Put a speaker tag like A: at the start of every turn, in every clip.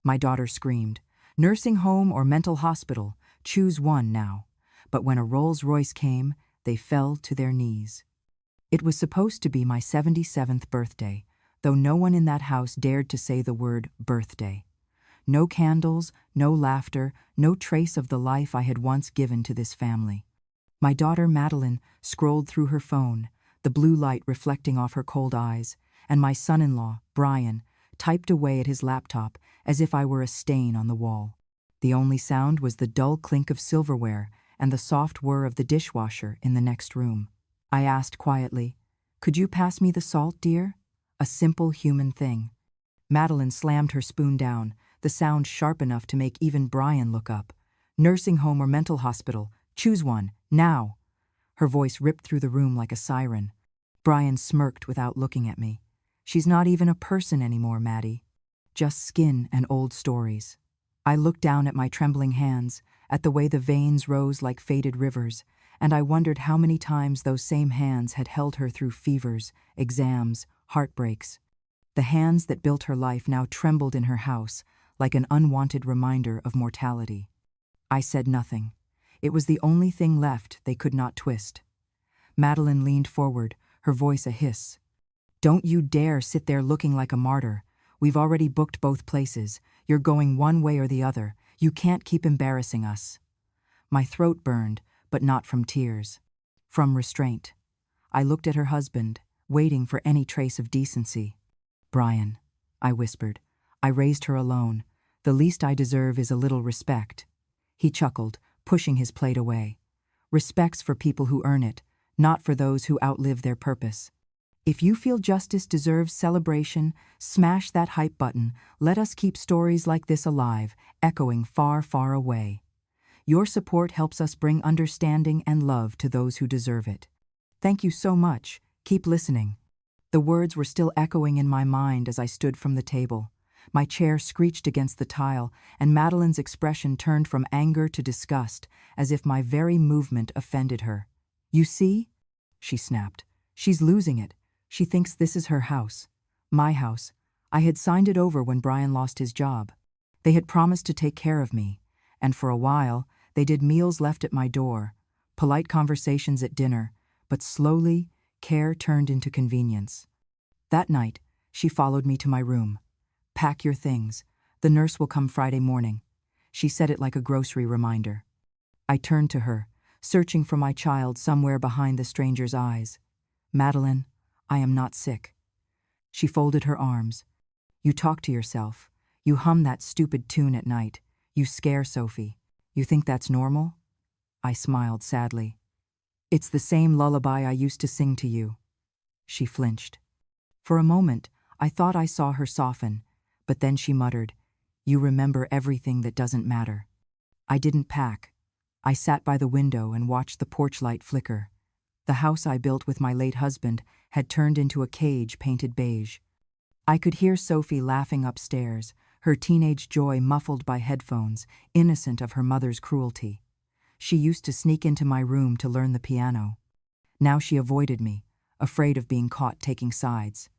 A: My daughter screamed. Nursing home or mental hospital, choose one now. But when a Rolls-Royce came, they fell to their knees. It was supposed to be my 77th birthday, though no one in that house dared to say the word birthday. No candles, no laughter, no trace of the life I had once given to this family. My daughter Madeline scrolled through her phone, the blue light reflecting off her cold eyes, and my son-in-law, Brian, typed away at his laptop as if I were a stain on the wall. The only sound was the dull clink of silverware and the soft whir of the dishwasher in the next room. I asked quietly, "Could you pass me the salt, dear?" A simple human thing. Madeline slammed her spoon down, the sound sharp enough to make even Brian look up. "Nursing home or mental hospital, choose one, now." Her voice ripped through the room like a siren. Brian smirked without looking at me. "She's not even a person anymore, Maddie. Just skin and old stories." I looked down at my trembling hands, at the way the veins rose like faded rivers, and I wondered how many times those same hands had held her through fevers, exams, heartbreaks. The hands that built her life now trembled in her house, like an unwanted reminder of mortality. I said nothing. It was the only thing left they could not twist. Madeline leaned forward, her voice a hiss. "Don't you dare sit there looking like a martyr. We've already booked both places. You're going one way or the other. You can't keep embarrassing us." My throat burned, but not from tears. From restraint. I looked at her husband, waiting for any trace of decency. "Brian," I whispered. I raised her alone. "The least I deserve is a little respect." He chuckled, pushing his plate away. "Respect's for people who earn it, not for those who outlive their purpose. If you feel justice deserves celebration, smash that hype button. Let us keep stories like this alive, echoing far, far away. Your support helps us bring understanding and love to those who deserve it. Thank you so much. Keep listening." The words were still echoing in my mind as I stood from the table. My chair screeched against the tile, and Madeline's expression turned from anger to disgust, as if my very movement offended her. "You see?" she snapped. "She's losing it. She thinks this is her house. My house. I had signed it over when Brian lost his job. They had promised to take care of me, and for a while, they did meals left at my door, polite conversations at dinner, but slowly, care turned into convenience. That night, she followed me to my room. "Pack your things. The nurse will come Friday morning." She said it like a grocery reminder. I turned to her, searching for my child somewhere behind the stranger's eyes. "Madeline, I am not sick." She folded her arms. "You talk to yourself. You hum that stupid tune at night. You scare Sophie. You think that's normal?" I smiled sadly. "It's the same lullaby I used to sing to you." She flinched. For a moment, I thought I saw her soften, but then she muttered, "You remember everything that doesn't matter." I didn't pack. I sat by the window and watched the porch light flicker. The house I built with my late husband had turned into a cage painted beige. I could hear Sophie laughing upstairs, her teenage joy muffled by headphones, innocent of her mother's cruelty. She used to sneak into my room to learn the piano. Now she avoided me, afraid of being caught taking sides.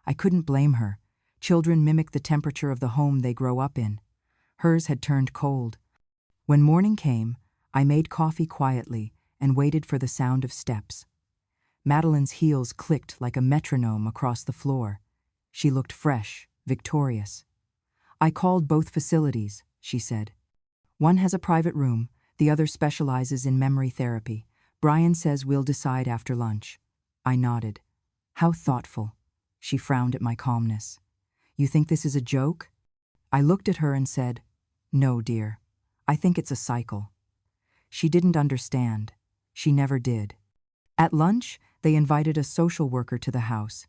A: I couldn't blame her. Children mimic the temperature of the home they grow up in. Hers had turned cold. When morning came, I made coffee quietly and waited for the sound of steps. Madeline's heels clicked like a metronome across the floor. She looked fresh, victorious. "I called both facilities," she said. "One has a private room, the other specializes in memory therapy. Brian says we'll decide after lunch." I nodded. "How thoughtful." She frowned at my calmness. "You think this is a joke?" I looked at her and said, "No, dear. I think it's a cycle." She didn't understand. She never did. At lunch, they invited a social worker to the house,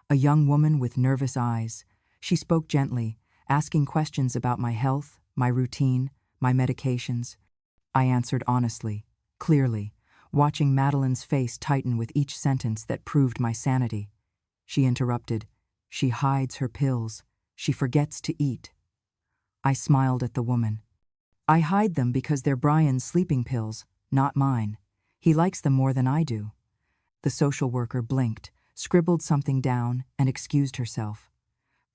A: a young woman with nervous eyes. She spoke gently, asking questions about my health, my routine, my medications. I answered honestly, clearly, watching Madeline's face tighten with each sentence that proved my sanity. She interrupted. "She hides her pills. She forgets to eat." I smiled at the woman. "I hide them because they're Brian's sleeping pills, not mine. He likes them more than I do." The social worker blinked, scribbled something down, and excused herself.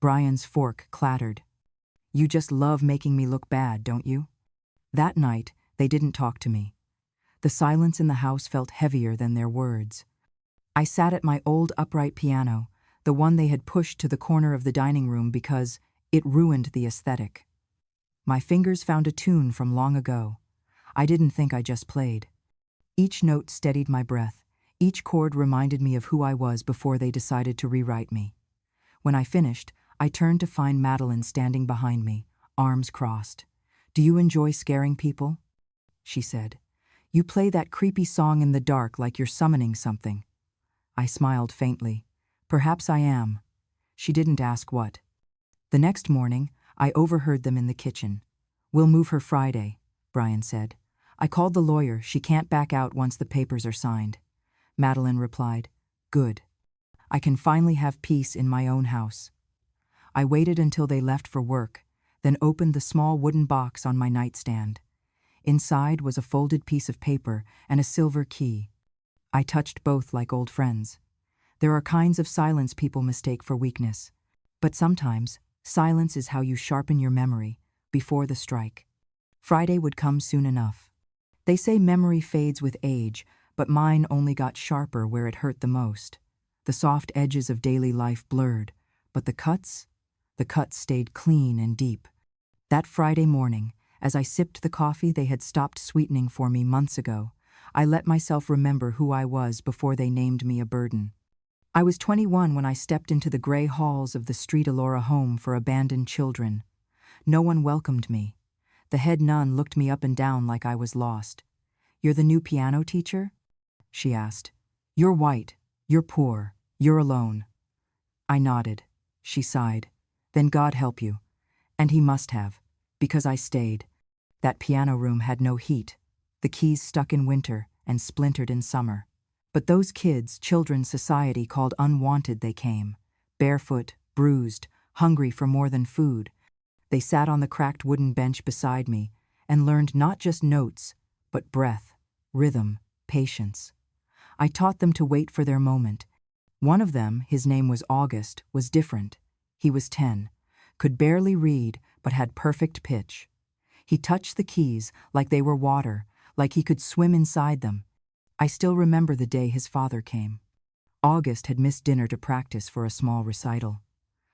A: Brian's fork clattered. You just love making me look bad, don't you?" That night, they didn't talk to me. The silence in the house felt heavier than their words. I sat at my old upright piano, the one they had pushed to the corner of the dining room because it ruined the aesthetic. My fingers found a tune from long ago. I didn't think I just played. Each note steadied my breath. Each chord reminded me of who I was before they decided to rewrite me. When I finished, I turned to find Madeline standing behind me, arms crossed. "Do you enjoy scaring people?" she said. "You play that creepy song in the dark like you're summoning something." I smiled faintly. "Perhaps I am." She didn't ask what. The next morning, I overheard them in the kitchen. "We'll move her Friday," Brian said. "I called the lawyer. She can't back out once the papers are signed." Madeline replied, "Good. I can finally have peace in my own house." I waited until they left for work, then opened the small wooden box on my nightstand. Inside was a folded piece of paper and a silver key. I touched both like old friends. There are kinds of silence people mistake for weakness. But sometimes, silence is how you sharpen your memory before the strike. Friday would come soon enough. They say memory fades with age, but mine only got sharper where it hurt the most. The soft edges of daily life blurred, but the cuts stayed clean and deep. That Friday morning, as I sipped the coffee they had stopped sweetening for me months ago, I let myself remember who I was before they named me a burden. I was 21 when I stepped into the gray halls of the Street Alora home for abandoned children. No one welcomed me. The head nun looked me up and down like I was lost. "You're the new piano teacher?" she asked. "You're white, you're poor, you're alone." I nodded. She sighed. "Then God help you." And he must have, because I stayed. That piano room had no heat. The keys stuck in winter and splintered in summer. But those kids, children's society called unwanted, they came. Barefoot, bruised, hungry for more than food. They sat on the cracked wooden bench beside me and learned not just notes, but breath, rhythm, patience. I taught them to wait for their moment. One of them, his name was August, was different. He was 10, could barely read, but had perfect pitch. He touched the keys like they were water, like he could swim inside them. I still remember the day his father came. August had missed dinner to practice for a small recital.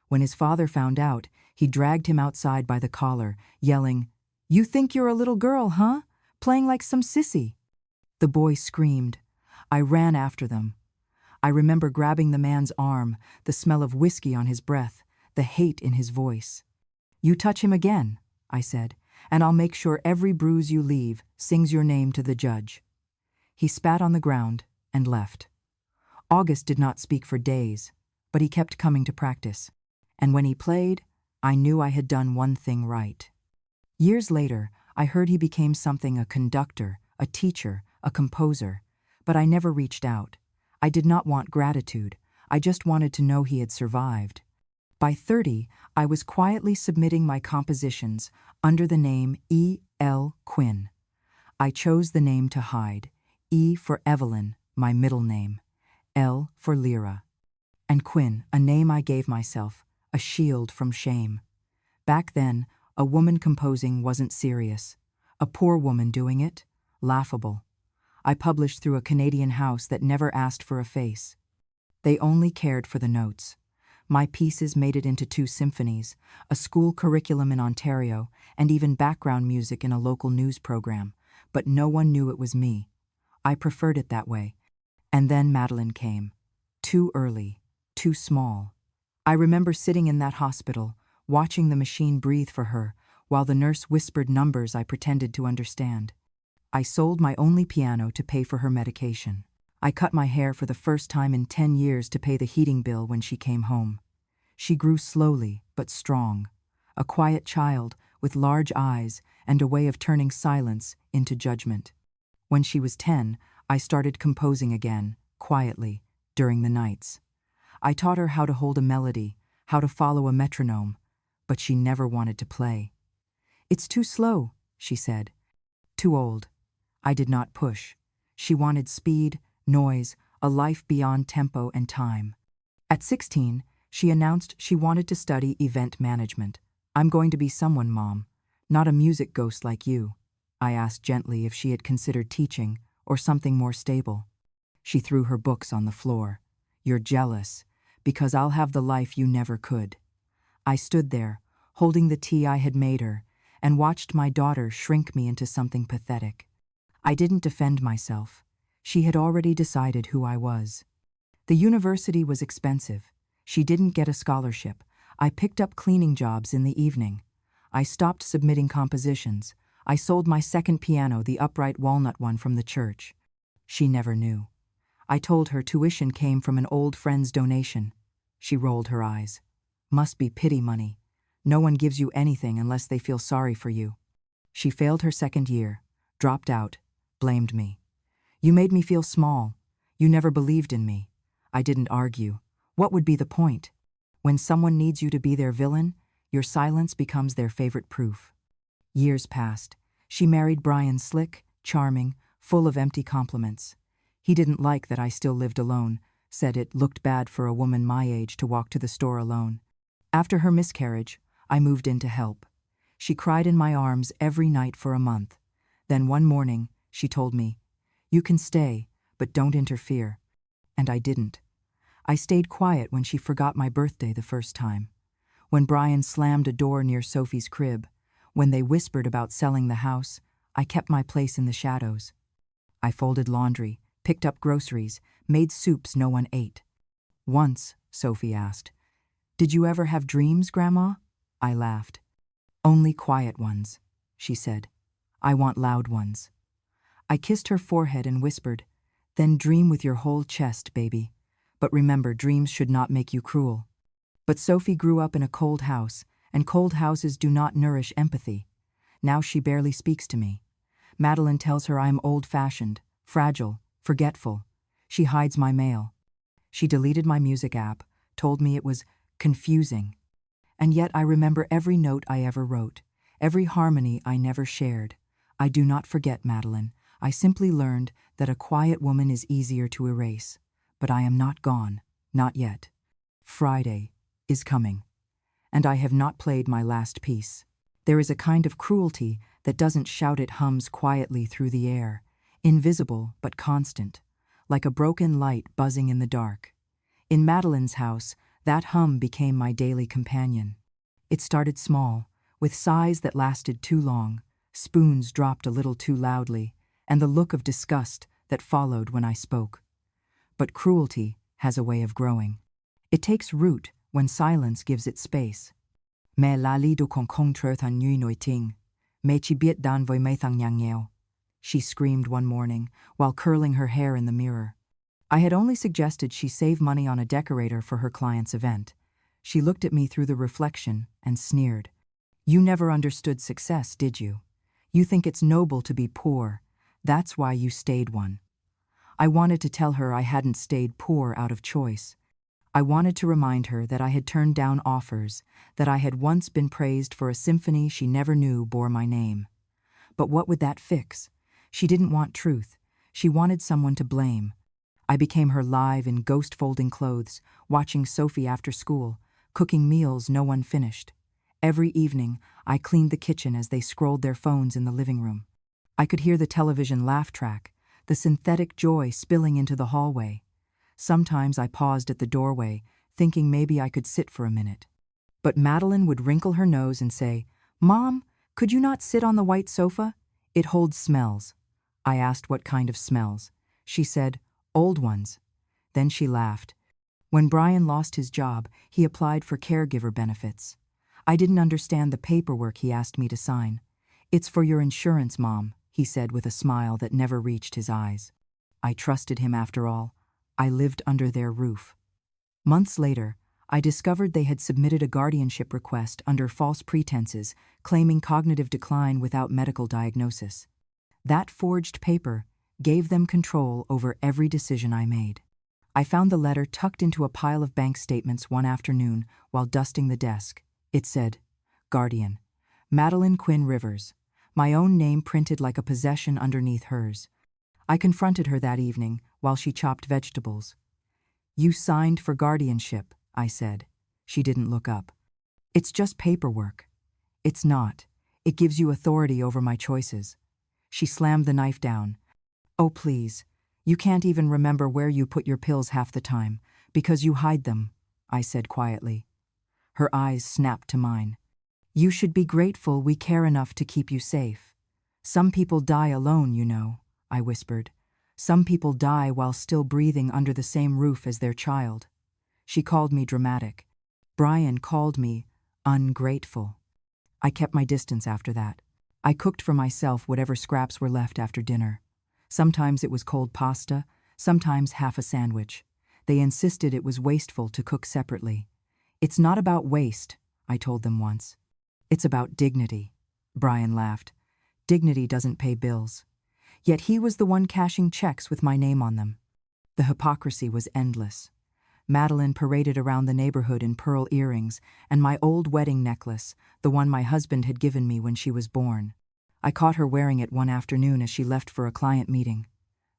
A: When his father found out, he dragged him outside by the collar, yelling, "You think you're a little girl, huh? Playing like some sissy." The boy screamed. I ran after them. I remember grabbing the man's arm, the smell of whiskey on his breath, the hate in his voice. "You touch him again," I said, "and I'll make sure every bruise you leave sings your name to the judge." He spat on the ground and left. August did not speak for days, but he kept coming to practice. And when he played, I knew I had done one thing right. Years later, I heard he became something: a conductor, a teacher, a composer. But I never reached out. I did not want gratitude. I just wanted to know he had survived. By 30, I was quietly submitting my compositions under the name E. L. Quinn. I chose the name to hide. E for Evelyn, my middle name. L for Lyra. And Quinn, a name I gave myself, a shield from shame. Back then, a woman composing wasn't serious. A poor woman doing it? Laughable. I published through a Canadian house that never asked for a face. They only cared for the notes. My pieces made it into 2 symphonies, a school curriculum in Ontario, and even background music in a local news program, but no one knew it was me. I preferred it that way. And then Madeline came. Too early, too small. I remember sitting in that hospital, watching the machine breathe for her, while the nurse whispered numbers I pretended to understand. I sold my only piano to pay for her medication. I cut my hair for the first time in 10 years to pay the heating bill when she came home. She grew slowly, but strong. A quiet child with large eyes and a way of turning silence into judgment. When she was 10, I started composing again, quietly, during the nights. I taught her how to hold a melody, how to follow a metronome, but she never wanted to play. "It's too slow," she said. "Too old." I did not push. She wanted speed, noise, a life beyond tempo and time. At 16, she announced she wanted to study event management. I'm going to be someone, Mom, not a music ghost like you. I asked gently if she had considered teaching or something more stable. She threw her books on the floor. You're jealous, because I'll have the life you never could. I stood there, holding the tea I had made her, and watched my daughter shrink me into something pathetic. I didn't defend myself. She had already decided who I was. The university was expensive. She didn't get a scholarship. I picked up cleaning jobs in the evening. I stopped submitting compositions. I sold my second piano, the upright walnut one from the church. She never knew. I told her tuition came from an old friend's donation. She rolled her eyes. Must be pity money. No one gives you anything unless they feel sorry for you. She failed her second year, dropped out, blamed me. You made me feel small. You never believed in me. I didn't argue. What would be the point? When someone needs you to be their villain, your silence becomes their favorite proof. Years passed. She married Brian, slick, charming, full of empty compliments. He didn't like that I still lived alone, said it looked bad for a woman my age to walk to the store alone. After her miscarriage, I moved in to help. She cried in my arms every night for a month. Then one morning, she told me, "You can stay, but don't interfere." And I didn't. I stayed quiet when she forgot my birthday the first time. When Brian slammed a door near Sophie's crib, when they whispered about selling the house, I kept my place in the shadows. I folded laundry, picked up groceries, made soups no one ate. Once, Sophie asked, "Did you ever have dreams, Grandma?" I laughed. "Only quiet ones," she said. "I want loud ones." I kissed her forehead and whispered, "Then dream with your whole chest, baby. But remember, dreams should not make you cruel." But Sophie grew up in a cold house, and cold houses do not nourish empathy. Now she barely speaks to me. Madeline tells her I am old-fashioned, fragile, forgetful. She hides my mail. She deleted my music app, told me it was confusing. And yet I remember every note I ever wrote, every harmony I never shared. I do not forget, Madeline. I simply learned that a quiet woman is easier to erase. But I am not gone, not yet. Friday is coming, and I have not played my last piece. There is a kind of cruelty that doesn't shout, it hums quietly through the air, invisible but constant, like a broken light buzzing in the dark. In Madeline's house, that hum became my daily companion. It started small, with sighs that lasted too long, spoons dropped a little too loudly, and the look of disgust that followed when I spoke. But cruelty has a way of growing. It takes root when silence gives it space. Me lali do kong kong truth an nui noi ting. Me chi biet dan voi me thang nyang nyeo. She screamed one morning while curling her hair in the mirror. I had only suggested she save money on a decorator for her client's event. She looked at me through the reflection and sneered. "You never understood success, did you? You think it's noble to be poor. That's why you stayed one." I wanted to tell her I hadn't stayed poor out of choice. I wanted to remind her that I had turned down offers, that I had once been praised for a symphony she never knew bore my name. But what would that fix? She didn't want truth. She wanted someone to blame. I became her live in ghost-folding clothes, watching Sophie after school, cooking meals no one finished. Every evening, I cleaned the kitchen as they scrolled their phones in the living room. I could hear the television laugh track, the synthetic joy spilling into the hallway. Sometimes I paused at the doorway, thinking maybe I could sit for a minute. But Madeline would wrinkle her nose and say, "Mom, could you not sit on the white sofa? It holds smells." I asked what kind of smells. She said, "Old ones." Then she laughed. When Brian lost his job, he applied for caregiver benefits. I didn't understand the paperwork he asked me to sign. "It's for your insurance, Mom," he said with a smile that never reached his eyes. I trusted him after all. I lived under their roof. Months later, I discovered they had submitted a guardianship request under false pretenses, claiming cognitive decline without medical diagnosis. That forged paper gave them control over every decision I made. I found the letter tucked into a pile of bank statements one afternoon while dusting the desk. It said, "Guardian, Madeline Quinn Rivers," my own name printed like a possession underneath hers. I confronted her that evening while she chopped vegetables. "You signed for guardianship," I said. She didn't look up. "It's just paperwork," It's not. It gives you authority over my choices. She slammed the knife down. Oh, please. You can't even remember where you put your pills half the time, because you hide them, I said quietly. Her eyes snapped to mine. You should be grateful we care enough to keep you safe. Some people die alone, you know, I whispered. Some people die while still breathing under the same roof as their child. She called me dramatic. Brian called me ungrateful. I kept my distance after that. I cooked for myself whatever scraps were left after dinner. Sometimes it was cold pasta, sometimes half a sandwich. They insisted it was wasteful to cook separately. It's not about waste, I told them once. It's about dignity. Brian laughed. Dignity doesn't pay bills. Yet he was the one cashing checks with my name on them. The hypocrisy was endless. Madeline paraded around the neighborhood in pearl earrings and my old wedding necklace, the one my husband had given me when she was born. I caught her wearing it one afternoon as she left for a client meeting.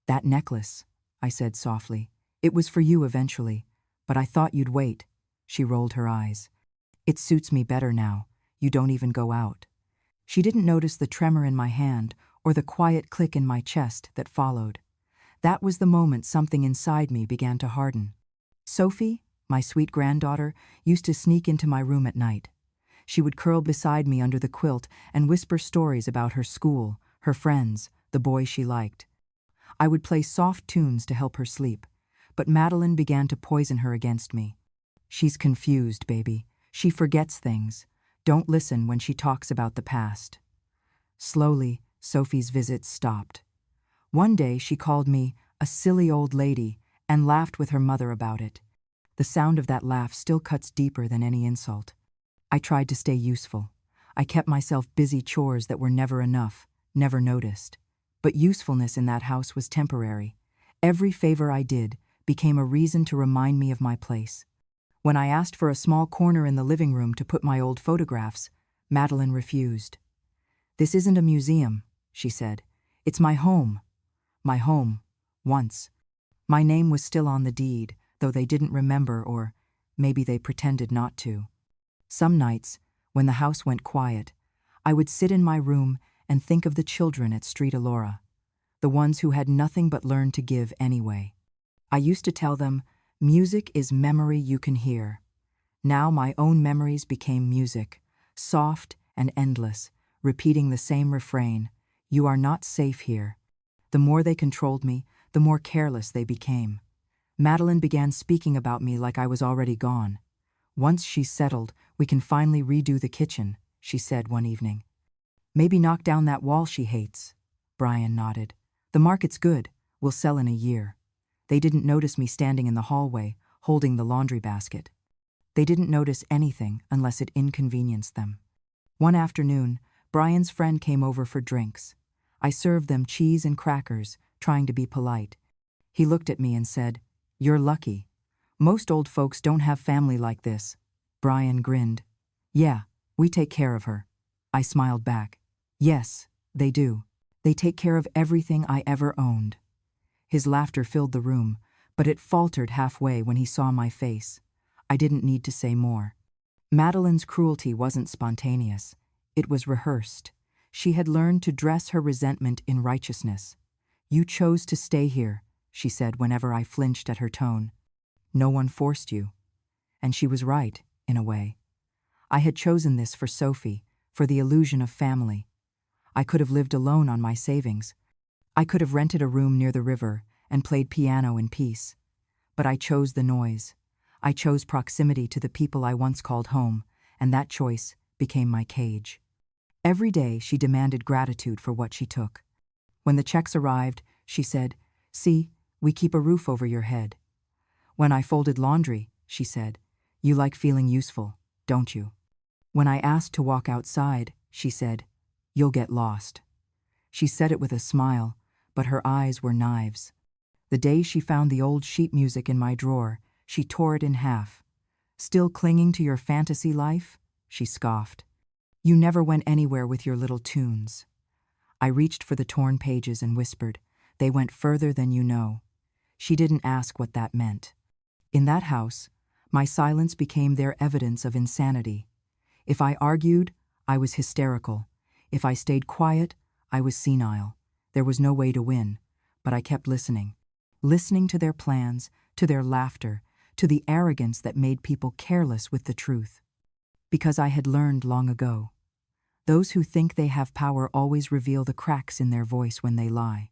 A: That necklace, I said softly. It was for you eventually, but I thought you'd wait. She rolled her eyes. It suits me better now. You don't even go out. She didn't notice the tremor in my hand or the quiet click in my chest that followed. That was the moment something inside me began to harden. Sophie, my sweet granddaughter, used to sneak into my room at night. She would curl beside me under the quilt and whisper stories about her school, her friends, the boys she liked. I would play soft tunes to help her sleep, but Madeline began to poison her against me. She's confused, baby. She forgets things. Don't listen when she talks about the past. Slowly, Sophie's visits stopped. One day she called me a silly old lady and laughed with her mother about it. The sound of that laugh still cuts deeper than any insult. I tried to stay useful. I kept myself busy chores that were never enough, never noticed. But usefulness in that house was temporary. Every favor I did became a reason to remind me of my place. When I asked for a small corner in the living room to put my old photographs, Madeline refused. This isn't a museum, she said. It's my home. My home, once. My name was still on the deed, though they didn't remember, or maybe they pretended not to. Some nights, when the house went quiet, I would sit in my room and think of the children at Street Alora, the ones who had nothing but learned to give anyway. I used to tell them, music is memory you can hear. Now my own memories became music, soft and endless, repeating the same refrain, you are not safe here. The more they controlled me, the more careless they became. Madeline began speaking about me like I was already gone. Once she's settled, we can finally redo the kitchen, she said one evening. Maybe knock down that wall she hates. Brian nodded. The market's good. We'll sell in a year. They didn't notice me standing in the hallway, holding the laundry basket. They didn't notice anything unless it inconvenienced them. One afternoon, Brian's friend came over for drinks. I served them cheese and crackers, trying to be polite. He looked at me and said, You're lucky. Most old folks don't have family like this. Brian grinned. Yeah, we take care of her. I smiled back. Yes, they do. They take care of everything I ever owned. His laughter filled the room, but it faltered halfway when he saw my face. I didn't need to say more. Madeline's cruelty wasn't spontaneous. It was rehearsed. She had learned to dress her resentment in righteousness. You chose to stay here, she said whenever I flinched at her tone. No one forced you. And she was right, in a way. I had chosen this for Sophie, for the illusion of family. I could have lived alone on my savings. I could have rented a room near the river and played piano in peace. But I chose the noise. I chose proximity to the people I once called home, and that choice became my cage. Every day she demanded gratitude for what she took. When the checks arrived, she said, See, we keep a roof over your head. When I folded laundry, she said, You like feeling useful, don't you? When I asked to walk outside, she said, You'll get lost. She said it with a smile, but her eyes were knives. The day she found the old sheet music in my drawer, she tore it in half. Still clinging to your fantasy life? She scoffed. You never went anywhere with your little tunes. I reached for the torn pages and whispered, They went further than you know. She didn't ask what that meant. In that house, my silence became their evidence of insanity. If I argued, I was hysterical. If I stayed quiet, I was senile. There was no way to win, but I kept listening. Listening to their plans, to their laughter, to the arrogance that made people careless with the truth. Because I had learned long ago. Those who think they have power always reveal the cracks in their voice when they lie.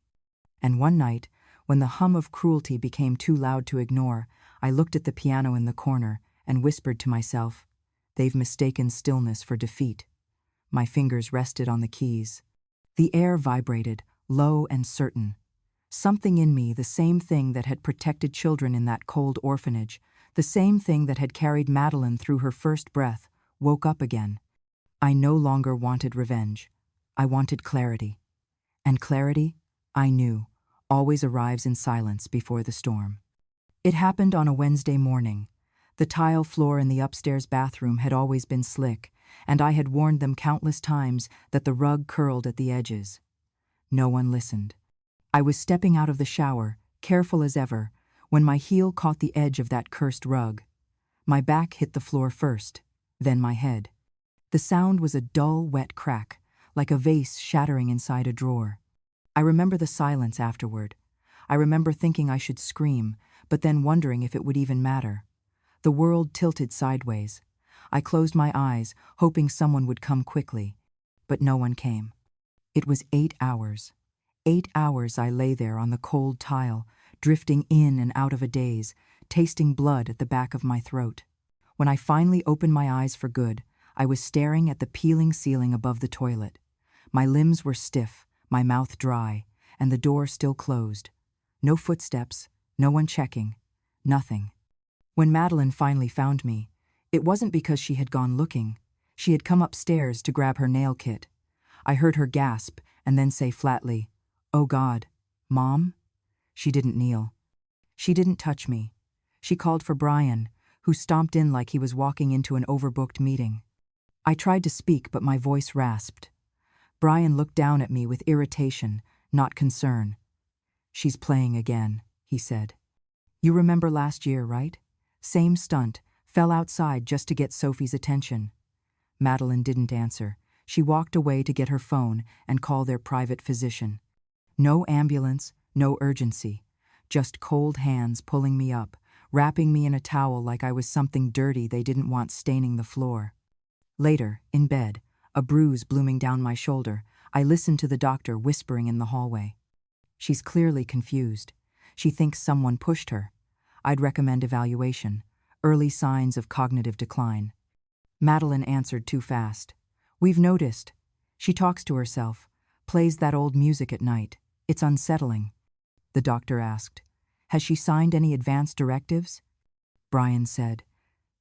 A: And one night, when the hum of cruelty became too loud to ignore, I looked at the piano in the corner and whispered to myself, "They've mistaken stillness for defeat." My fingers rested on the keys. The air vibrated, low and certain. Something in me, the same thing that had protected children in that cold orphanage, the same thing that had carried Madeline through her first breath, woke up again. I no longer wanted revenge. I wanted clarity. And clarity, I knew, always arrives in silence before the storm. It happened on a Wednesday morning. The tile floor in the upstairs bathroom had always been slick, and I had warned them countless times that the rug curled at the edges. No one listened. I was stepping out of the shower, careful as ever, when my heel caught the edge of that cursed rug. My back hit the floor first, then my head. The sound was a dull, wet crack, like a vase shattering inside a drawer. I remember the silence afterward. I remember thinking I should scream, but then wondering if it would even matter. The world tilted sideways. I closed my eyes, hoping someone would come quickly. But no one came. It was 8 hours. 8 hours I lay there on the cold tile, drifting in and out of a daze, tasting blood at the back of my throat. When I finally opened my eyes for good, I was staring at the peeling ceiling above the toilet. My limbs were stiff, my mouth dry, and the door still closed. No footsteps, no one checking, nothing. When Madeline finally found me, it wasn't because she had gone looking. She had come upstairs to grab her nail kit. I heard her gasp and then say flatly, "Oh God, Mom?" She didn't kneel. She didn't touch me. She called for Brian, who stomped in like he was walking into an overbooked meeting. I tried to speak, but my voice rasped. Brian looked down at me with irritation, not concern. "She's playing again," he said. "You remember last year, right? Same stunt, fell outside just to get Sophie's attention." Madeline didn't answer. She walked away to get her phone and call their private physician. No ambulance, no urgency. Just cold hands pulling me up, wrapping me in a towel like I was something dirty they didn't want staining the floor. Later, in bed, a bruise blooming down my shoulder, I listened to the doctor whispering in the hallway. "She's clearly confused. She thinks someone pushed her. I'd recommend evaluation. Early signs of cognitive decline." Madeline answered too fast. "We've noticed. She talks to herself, plays that old music at night. It's unsettling." The doctor asked, "Has she signed any advance directives?" Brian said,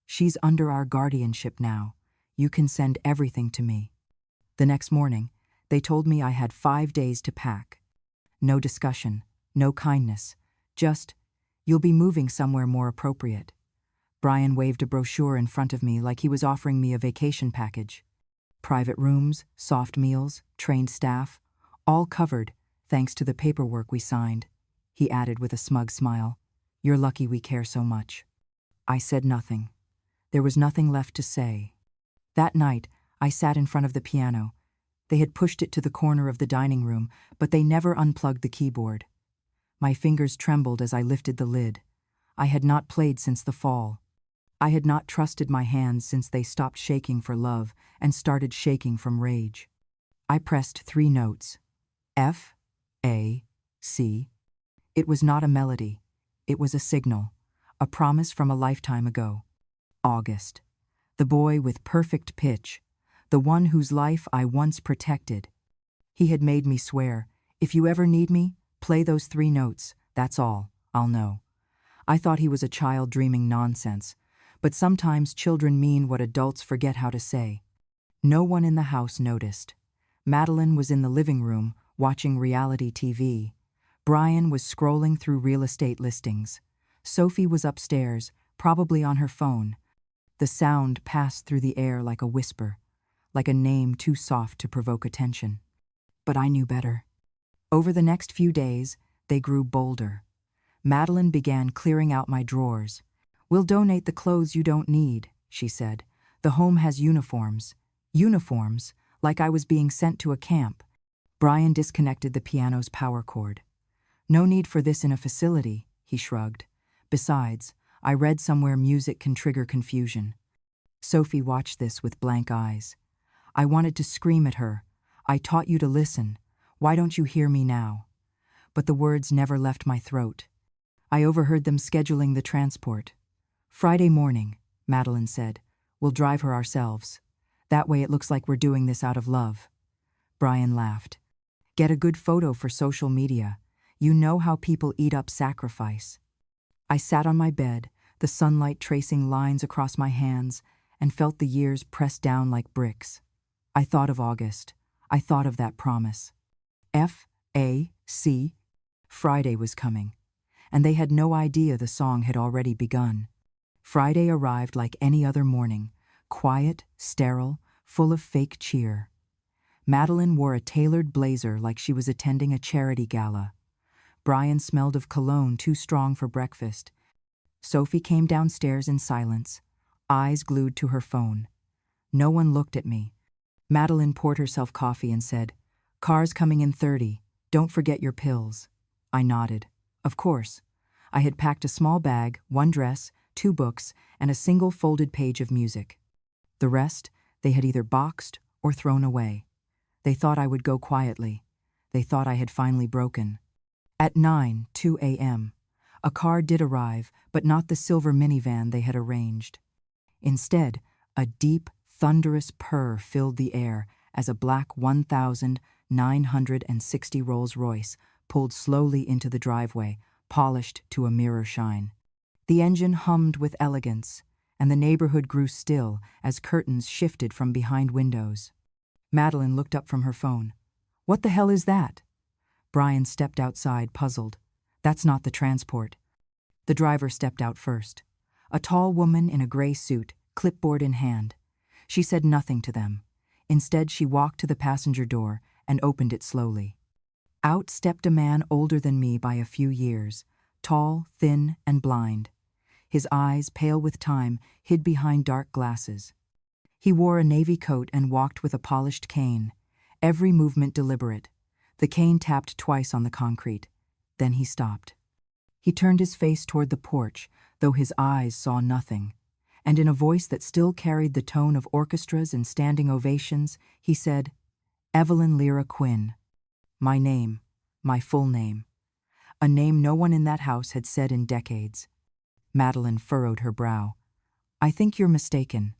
A: "She's under our guardianship now. You can send everything to me." The next morning, they told me I had 5 days to pack. No discussion, no kindness, just, "You'll be moving somewhere more appropriate." Brian waved a brochure in front of me like he was offering me a vacation package. Private rooms, soft meals, trained staff, all covered, thanks to the paperwork we signed. He added with a smug smile, "You're lucky we care so much." I said nothing. There was nothing left to say. That night, I sat in front of the piano. They had pushed it to the corner of the dining room, but they never unplugged the keyboard. My fingers trembled as I lifted the lid. I had not played since the fall. I had not trusted my hands since they stopped shaking for love and started shaking from rage. I pressed 3 notes. F, A, C. It was not a melody. It was a signal, a promise from a lifetime ago. August. The boy with perfect pitch, the one whose life I once protected. He had made me swear, "If you ever need me, play those 3 notes, that's all, I'll know." I thought he was a child dreaming nonsense, but sometimes children mean what adults forget how to say. No one in the house noticed. Madeline was in the living room, watching reality TV. Brian was scrolling through real estate listings. Sophie was upstairs, probably on her phone. The sound passed through the air like a whisper, like a name too soft to provoke attention. But I knew better. Over the next few days, they grew bolder. Madeline began clearing out my drawers. "We'll donate the clothes you don't need," she said. "The home has uniforms. Uniforms, like I was being sent to a camp. Brian disconnected the piano's power cord. No need for this in a facility, he shrugged. Besides, I read somewhere music can trigger confusion. Sophie watched this with blank eyes. I wanted to scream at her. I taught you to listen. Why don't you hear me now? But the words never left my throat. I overheard them scheduling the transport. Friday morning, Madeline said. We'll drive her ourselves. That way it looks like we're doing this out of love. Brian laughed. Get a good photo for social media. You know how people eat up sacrifice. I sat on my bed, the sunlight tracing lines across my hands, and felt the years press down like bricks. I thought of August. I thought of that promise. F.A.C. Friday was coming, and they had no idea the song had already begun. Friday arrived like any other morning, quiet, sterile, full of fake cheer. Madeline wore a tailored blazer like she was attending a charity gala. Brian smelled of cologne too strong for breakfast. Sophie came downstairs in silence, eyes glued to her phone. No one looked at me. Madeline poured herself coffee and said, "Car's coming in 30. Don't forget your pills." I nodded. Of course. I had packed a small bag, one dress, 2 books, and a single folded page of music. The rest, they had either boxed or thrown away. They thought I would go quietly. They thought I had finally broken. At 9:02 a.m., a car did arrive, but not the silver minivan they had arranged. Instead, a deep, thunderous purr filled the air as a black 1960 Rolls-Royce pulled slowly into the driveway, polished to a mirror shine. The engine hummed with elegance, and the neighborhood grew still as curtains shifted from behind windows. Madeline looked up from her phone. "What the hell is that?" Brian stepped outside, puzzled. "That's not the transport." The driver stepped out first. A tall woman in a gray suit, clipboard in hand. She said nothing to them. Instead, she walked to the passenger door and opened it slowly. Out stepped a man older than me by a few years, tall, thin, and blind. His eyes, pale with time, hid behind dark glasses. He wore a navy coat and walked with a polished cane, every movement deliberate. The cane tapped twice on the concrete. Then he stopped. He turned his face toward the porch, though his eyes saw nothing. And in a voice that still carried the tone of orchestras and standing ovations, he said, "Evelyn Lyra Quinn." My name, my full name. A name no one in that house had said in decades. Madeline furrowed her brow. "I think you're mistaken."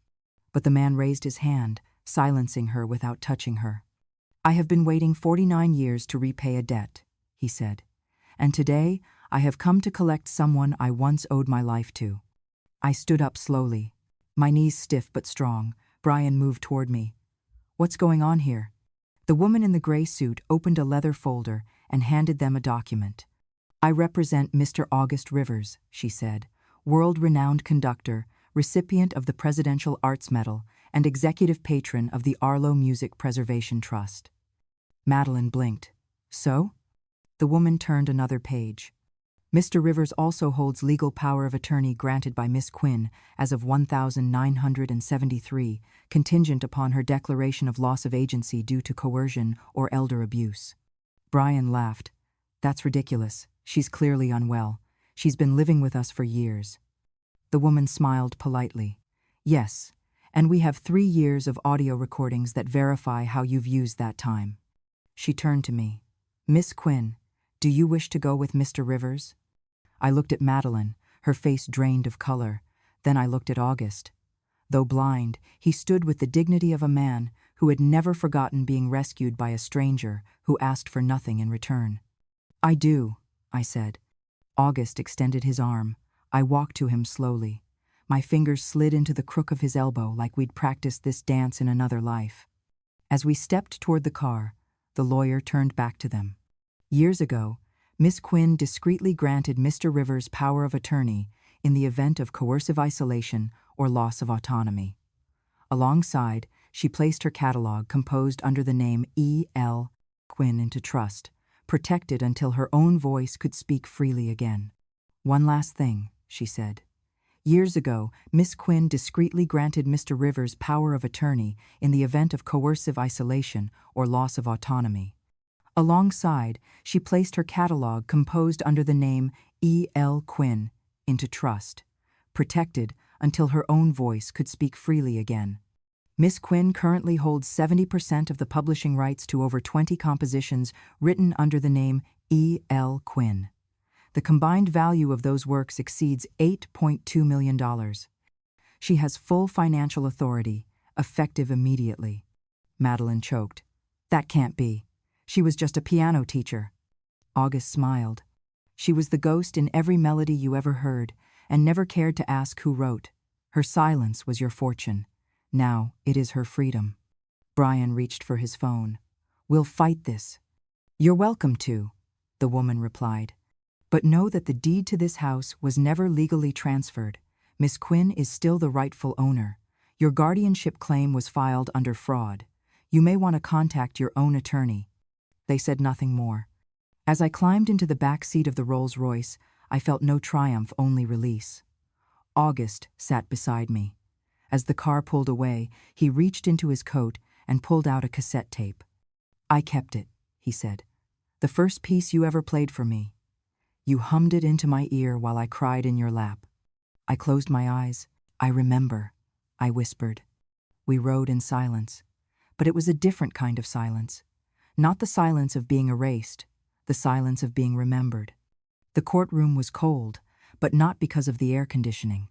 A: But the man raised his hand, silencing her without touching her. "I have been waiting 49 years to repay a debt," he said. "And today I have come to collect someone I once owed my life to." I stood up slowly, my knees stiff but strong. Brian moved toward me. "What's going on here?" The woman in the gray suit opened a leather folder and handed them a document. "I represent Mr. August Rivers," she said, "world-renowned conductor, recipient of the Presidential Arts Medal, and executive patron of the Arlo Music Preservation Trust." Madeline blinked. "So?" The woman turned another page. "Mr. Rivers also holds legal power of attorney granted by Miss Quinn as of 1973, contingent upon her declaration of loss of agency due to coercion or elder abuse." Brian laughed. "That's ridiculous. She's clearly unwell. She's been living with us for years." The woman smiled politely. "Yes, and we have 3 years of audio recordings that verify how you've used that time." She turned to me. "Miss Quinn, do you wish to go with Mr. Rivers?" I looked at Madeline, her face drained of color. Then I looked at August. Though blind, he stood with the dignity of a man who had never forgotten being rescued by a stranger who asked for nothing in return. "I do," I said. August extended his arm. I walked to him slowly. My fingers slid into the crook of his elbow like we'd practiced this dance in another life. As we stepped toward the car, the lawyer turned back to them. "Years ago, Miss Quinn discreetly granted Mr. Rivers power of attorney in the event of coercive isolation or loss of autonomy. Alongside, she placed her catalog composed under the name E.L. Quinn into trust, protected until her own voice could speak freely again. One last thing," she said. Years ago, Miss Quinn discreetly granted Mr. Rivers power of attorney in the event of coercive isolation or loss of autonomy. Alongside, she placed her catalog composed under the name E.L. Quinn into trust, protected until her own voice could speak freely again. Miss Quinn currently holds 70% of the publishing rights to over 20 compositions written under the name E.L. Quinn. The combined value of those works exceeds $8.2 million. She has full financial authority, effective immediately. Madeline choked. That can't be. She was just a piano teacher. August smiled. She was the ghost in every melody you ever heard, and never cared to ask who wrote. Her silence was your fortune. Now it is her freedom. Brian reached for his phone. We'll fight this. You're welcome to, the woman replied. But know that the deed to this house was never legally transferred. Miss Quinn is still the rightful owner. Your guardianship claim was filed under fraud. You may want to contact your own attorney. They said nothing more. As I climbed into the back seat of the Rolls-Royce, I felt no triumph, only release. August sat beside me. As the car pulled away, he reached into his coat and pulled out a cassette tape. I kept it, he said. The first piece you ever played for me. You hummed it into my ear while I cried in your lap. I closed my eyes. I remember, I whispered. We rode in silence. But it was a different kind of silence. Not the silence of being erased, the silence of being remembered. The courtroom was cold, but not because of the air conditioning.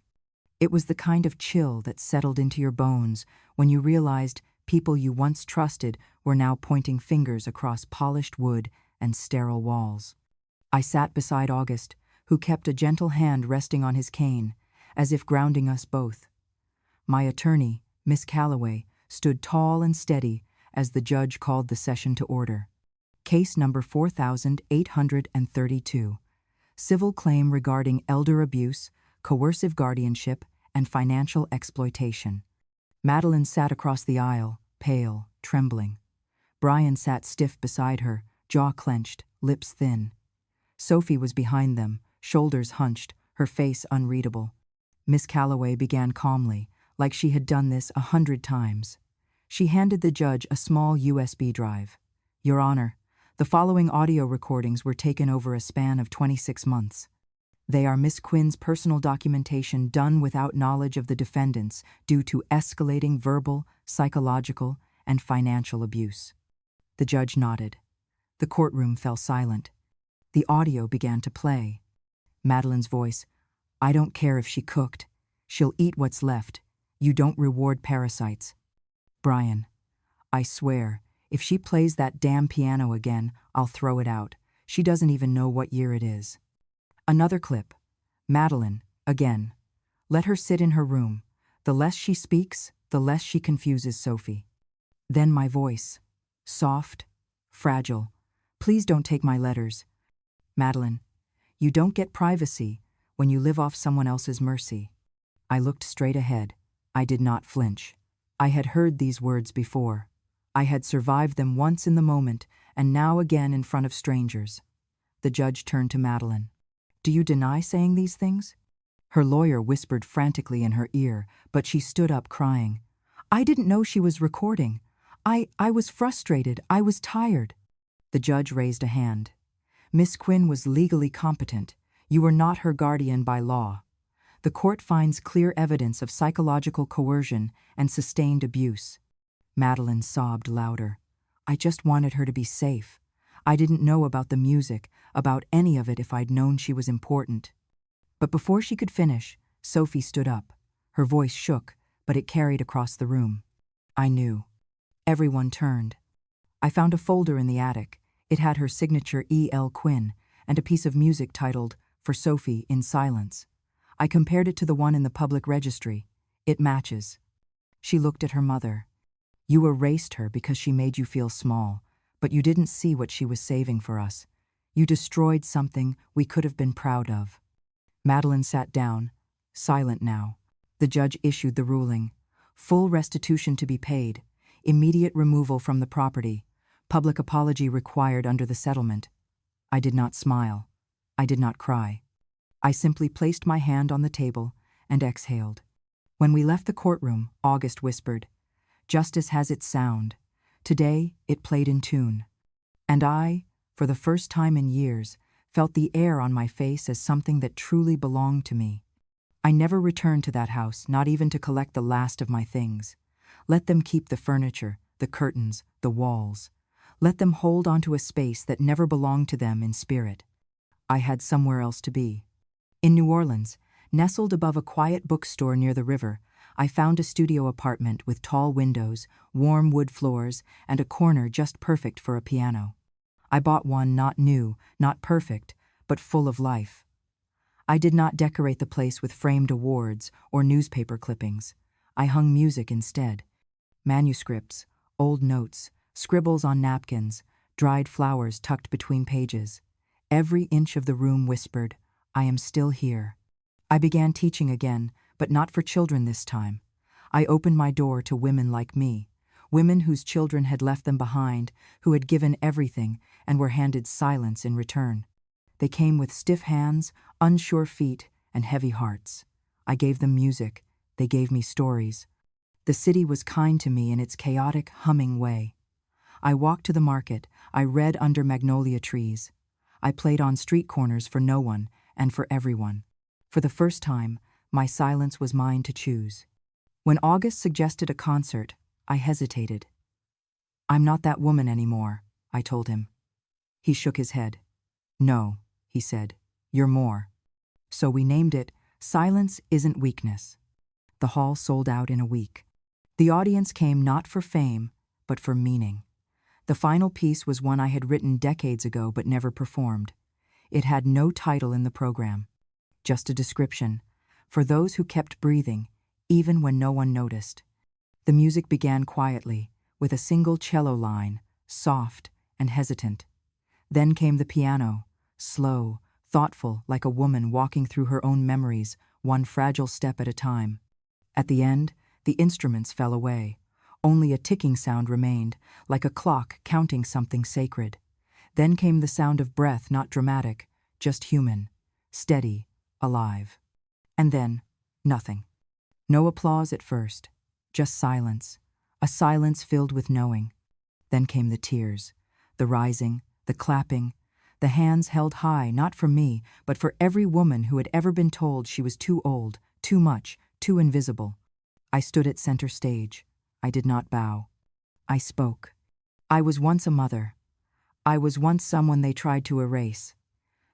A: It was the kind of chill that settled into your bones when you realized people you once trusted were now pointing fingers across polished wood and sterile walls. I sat beside August, who kept a gentle hand resting on his cane, as if grounding us both. My attorney, Miss Calloway, stood tall and steady as the judge called the session to order. Case number 4832. Civil claim regarding elder abuse, coercive guardianship, and financial exploitation. Madeline sat across the aisle, pale, trembling. Brian sat stiff beside her, jaw clenched, lips thin. Sophie was behind them, shoulders hunched, her face unreadable. Miss Calloway began calmly, like she had done this 100 times. She handed the judge a small USB drive. Your Honor, the following audio recordings were taken over a span of 26 months. They are Miss Quinn's personal documentation done without knowledge of the defendants due to escalating verbal, psychological, and financial abuse. The judge nodded. The courtroom fell silent. The audio began to play. Madeline's voice, I don't care if she cooked. She'll eat what's left. You don't reward parasites. Brian, I swear, if she plays that damn piano again, I'll throw it out. She doesn't even know what year it is. Another clip. Madeline, again. Let her sit in her room. The less she speaks, the less she confuses Sophie. Then my voice. Soft, fragile. Please don't take my letters. Madeline, you don't get privacy when you live off someone else's mercy. I looked straight ahead. I did not flinch. I had heard these words before. I had survived them once in the moment, and now again in front of strangers. The judge turned to Madeline. Do you deny saying these things? Her lawyer whispered frantically in her ear, but she stood up crying. I didn't know she was recording. I was frustrated. I was tired. The judge raised a hand. Miss Quinn was legally competent. You were not her guardian by law. The court finds clear evidence of psychological coercion and sustained abuse. Madeline sobbed louder. I just wanted her to be safe. I didn't know about the music, about any of it if I'd known she was important. But before she could finish, Sophie stood up. Her voice shook, but it carried across the room. I knew. Everyone turned. I found a folder in the attic. It had her signature E.L. Quinn and a piece of music titled, For Sophie, in Silence. I compared it to the one in the public registry. It matches. She looked at her mother. You erased her because she made you feel small, but you didn't see what she was saving for us. You destroyed something we could have been proud of. Madeline sat down, silent now. The judge issued the ruling. Full restitution to be paid, immediate removal from the property, public apology required under the settlement. I did not smile. I did not cry. I simply placed my hand on the table and exhaled. When we left the courtroom, August whispered, "Justice has its sound. Today, it played in tune." And I, for the first time in years, felt the air on my face as something that truly belonged to me. I never returned to that house, not even to collect the last of my things. Let them keep the furniture, the curtains, the walls. Let them hold onto a space that never belonged to them in spirit. I had somewhere else to be. In New Orleans, nestled above a quiet bookstore near the river, I found a studio apartment with tall windows, warm wood floors, and a corner just perfect for a piano. I bought one not new, not perfect, but full of life. I did not decorate the place with framed awards or newspaper clippings. I hung music instead. Manuscripts, old notes, scribbles on napkins, dried flowers tucked between pages. Every inch of the room whispered, "I am still here." I began teaching again, but not for children this time. I opened my door to women like me, women whose children had left them behind, who had given everything and were handed silence in return. They came with stiff hands, unsure feet, and heavy hearts. I gave them music. They gave me stories. The city was kind to me in its chaotic, humming way. I walked to the market. I read under magnolia trees. I played on street corners for no one and for everyone. For the first time, my silence was mine to choose. When August suggested a concert, I hesitated. "I'm not that woman anymore," I told him. He shook his head. "No," he said, "you're more." So we named it Silence Isn't Weakness. The hall sold out in a week. The audience came not for fame, but for meaning. The final piece was one I had written decades ago but never performed. It had no title in the program, just a description, for those who kept breathing, even when no one noticed. The music began quietly, with a single cello line, soft and hesitant. Then came the piano, slow, thoughtful, like a woman walking through her own memories, one fragile step at a time. At the end, the instruments fell away. Only a ticking sound remained, like a clock counting something sacred. Then came the sound of breath, not dramatic, just human, steady, alive. And then, nothing. No applause at first, just silence, a silence filled with knowing. Then came the tears, the rising, the clapping, the hands held high, not for me, but for every woman who had ever been told she was too old, too much, too invisible. I stood at center stage. I did not bow. I spoke. I was once a mother. I was once someone they tried to erase.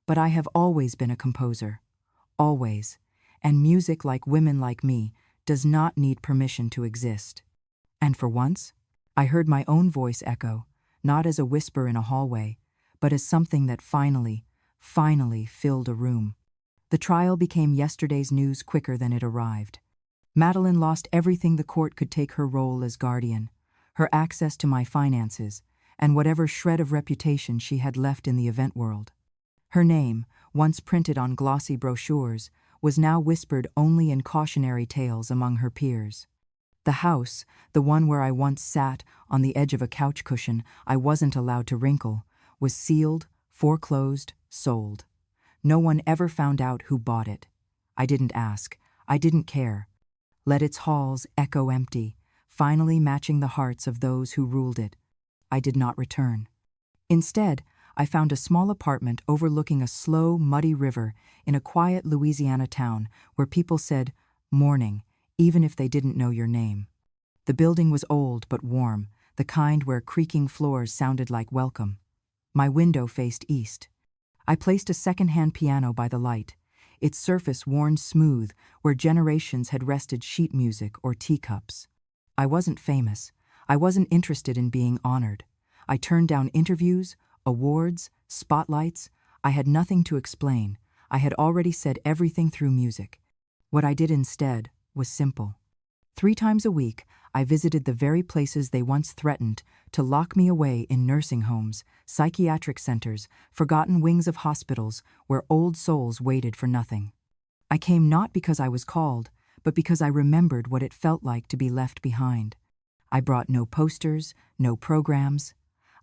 A: But I have always been a composer. Always. And music, like women like me, does not need permission to exist. And for once, I heard my own voice echo, not as a whisper in a hallway, but as something that finally filled a room. The trial became yesterday's news quicker than it arrived. Madeline lost everything the court could take: her role as guardian, her access to my finances, and whatever shred of reputation she had left in the event world. Her name, once printed on glossy brochures, was now whispered only in cautionary tales among her peers. The house, the one where I once sat on the edge of a couch cushion I wasn't allowed to wrinkle, was sealed, foreclosed, sold. No one ever found out who bought it. I didn't ask. I didn't care. Let its halls echo empty, finally matching the hearts of those who ruled it. I did not return. Instead, I found a small apartment overlooking a slow, muddy river in a quiet Louisiana town where people said, "Morning," even if they didn't know your name. The building was old but warm, the kind where creaking floors sounded like welcome. My window faced east. I placed a second-hand piano by the light, its surface worn smooth where generations had rested sheet music or teacups. I wasn't famous. I wasn't interested in being honored. I turned down interviews, awards, spotlights. I had nothing to explain. I had already said everything through music. What I did instead was simple. 3 times a week, I visited the very places they once threatened to lock me away: in nursing homes, psychiatric centers, forgotten wings of hospitals where old souls waited for nothing. I came not because I was called, but because I remembered what it felt like to be left behind. I brought no posters, no programs.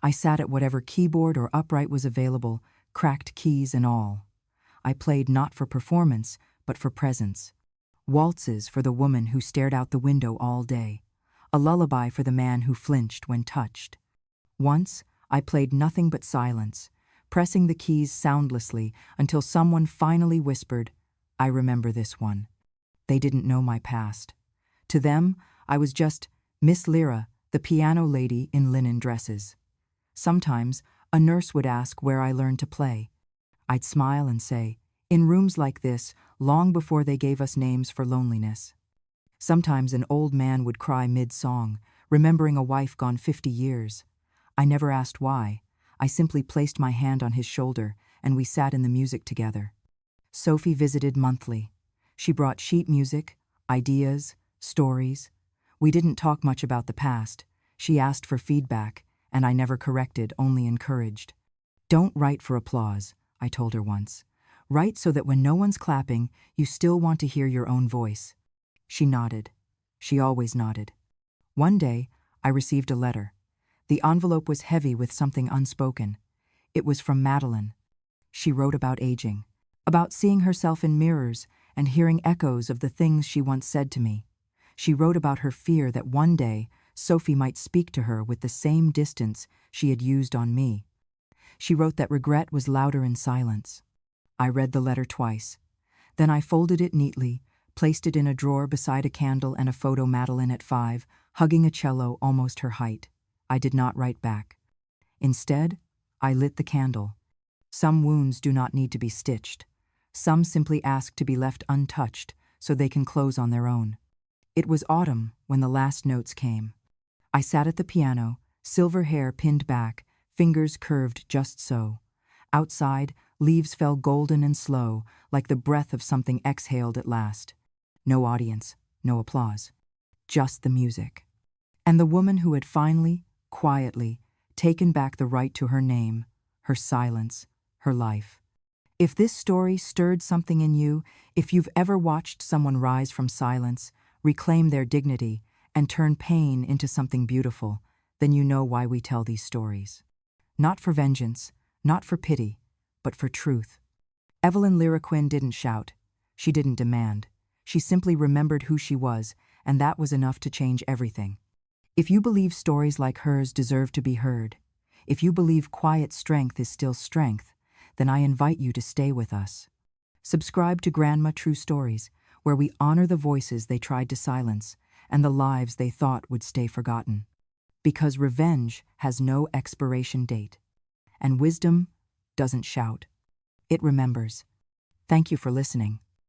A: I sat at whatever keyboard or upright was available, cracked keys and all. I played not for performance, but for presence. waltzes for the woman who stared out the window all day, a lullaby for the man who flinched when touched. Once, I played nothing but silence, pressing the keys soundlessly until someone finally whispered, "I remember this one." They didn't know my past. To them, I was just Miss Lyra, the piano lady in linen dresses. Sometimes, a nurse would ask where I learned to play. I'd smile and say, "In rooms like this, long before they gave us names for loneliness." Sometimes an old man would cry mid-song, remembering a wife gone 50 years. I never asked why. I simply placed my hand on his shoulder, and we sat in the music together. Sophie visited monthly. She brought sheet music, ideas, stories. We didn't talk much about the past. She asked for feedback, and I never corrected, only encouraged. "Don't write for applause," I told her once. "Write so that when no one's clapping, you still want to hear your own voice." She nodded. She always nodded. One day, I received a letter. The envelope was heavy with something unspoken. It was from Madeline. She wrote about aging, about seeing herself in mirrors and hearing echoes of the things she once said to me. She wrote about her fear that one day Sophie might speak to her with the same distance she had used on me. She wrote that regret was louder in silence. I read the letter twice. Then I folded it neatly, placed it in a drawer beside a candle and a photo Madeline at 5, hugging a cello almost her height. I did not write back. Instead, I lit the candle. Some wounds do not need to be stitched. Some simply ask to be left untouched so they can close on their own. It was autumn when the last notes came. I sat at the piano, silver hair pinned back, fingers curved just so. Outside, leaves fell golden and slow, like the breath of something exhaled at last. No audience, no applause. Just the music. And the woman who had finally, quietly, taken back the right to her name, her silence, her life. If this story stirred something in you, if you've ever watched someone rise from silence, reclaim their dignity, and turn pain into something beautiful, then you know why we tell these stories. Not for vengeance, not for pity, but for truth. Evelyn Lyraquin didn't shout. She didn't demand. She simply remembered who she was, and that was enough to change everything. If you believe stories like hers deserve to be heard, if you believe quiet strength is still strength, then I invite you to stay with us. Subscribe to Grandma True Stories, where we honor the voices they tried to silence and the lives they thought would stay forgotten. Because revenge has no expiration date, and wisdom doesn't shout. It remembers. Thank you for listening.